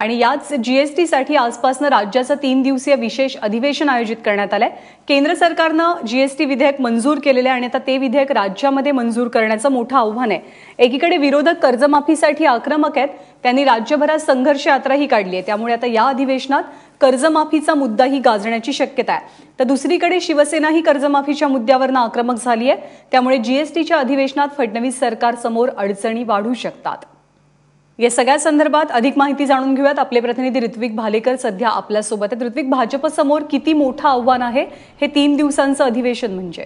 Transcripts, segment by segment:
आणि याच जीएसटी साठी आजपासून राज्याचं 3 दिवसीय विशेष अधिवेशन आयोजित करण्यात आलंय। केंद्र सरकारनं जीएसटी विधेयक मंजूर केलेले आणि आता ते विधेयक राज्यामध्ये मंजूर करण्याचं मोठं आव्हान आहे। एकीकडे विरोधक कर्जमाफीसाठी आक्रमक आहेत, त्यांनी राज्यभरात संघर्ष यात्राही काढली आहे, त्यामुळे आता या अधिवेशनात कर्जमाफीचा मुद्दाही गाजण्याची शक्यता आहे। तर दुसरीकडे शिवसेना ही कर्जमाफीच्या मुद्द्यावरून आक्रमक झाली आहे, त्यामुळे जीएसटीच्या अधिवेशनात फडणवीस सरकार समोर अडचणी वाढू शकतात। या सगळ्या संदर्भात अधिक माहिती जाणून घेऊयात। आपले प्रतिनिधी ऋत्विक भालेकर सध्या आपल्या सोबत आहेत। ऋत्विक, भाजप समोर किती मोठं आव्हान आहे हे 3 दिवसांचं अधिवेशन म्हणजे?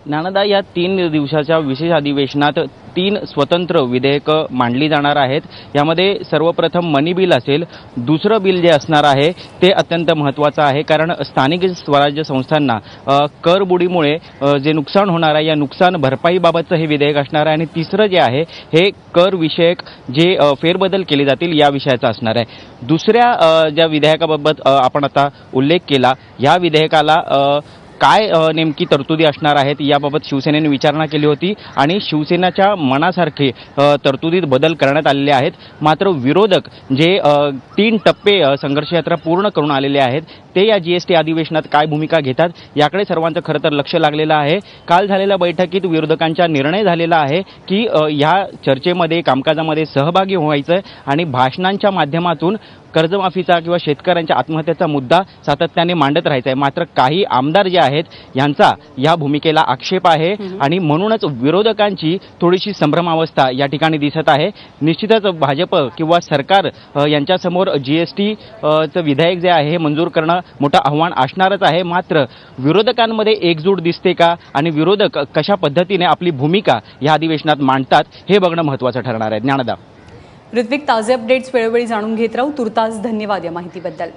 नानदा, या 3 दिवसाच्या विशेष अधिवेशनात 3 स्वतंत्र विधेयक मांडली जाणार आहेत। यामध्ये सर्वप्रथम मनी बिल असेल, दुसरं बिल जे असणार आहे ते अत्यंत महत्त्वाचं आहे, कारण स्थानिक स्वराज्य संस्थांना करबुडीमुळे जे नुकसान होणार आहे या नुकसान भरपाईबाबतचं हे विधेयक असणार आहे, आणि तिसरं जे आहे हे कर विषयक जे फेरबदल केले जातील या विषयाचं असणार आहे। दुसऱ्या ज्या विधेयकाबाबत आपण आता उल्लेख केला, या विधेयकाला काय नेमकी तरतुदी असणार आहेत याबाबत शिवसेनेने विचारणा केली होती आणि शिवसेनेच्या मनासारखे तरतुदीत बदल करण्यात आलेले आहेत। मात्र विरोधक जे 3 टप्पे संघर्ष यात्रा पूर्ण करून आलेले आहेत ते या जीएसटी अधिवेशनात काय भूमिका घेतात याकडे सर्वांचं खरं तर लक्ष लागलेलं आहे। काल झालेल्या बैठकीत विरोधकांचा निर्णय झालेला आहे की ह्या चर्चेमध्ये कामकाजामध्ये सहभागी व्हायचं आणि भाषणांच्या माध्यमातून कर्जमाफीचा किंवा शेतकऱ्यांच्या आत्महत्येचा मुद्दा सातत्याने मांडत राहायचा आहे। मात्र काही आमदार जे आहेत यांचा या भूमिकेला आक्षेप आहे आणि म्हणूनच विरोधकांची थोडीशी संभ्रमावस्था या ठिकाणी दिसत आहे। निश्चितच भाजप किंवा सरकार यांच्यासमोर जीएसटीचं विधेयक जे आहे हे मंजूर करणं मोठं आव्हान असणारच आहे। मात्र विरोधकांमध्ये एकजूट दिसते का आणि विरोधक कशा पद्धतीने आपली भूमिका या अधिवेशनात मांडतात हे बघणं महत्त्वाचं ठरणार आहे। ज्ञानदा, ऋत्विक, ताजे अपडेट्स वेळोवेळी जाणून घेत राहू। तुर्तास धन्यवाद या माहितीबद्दल।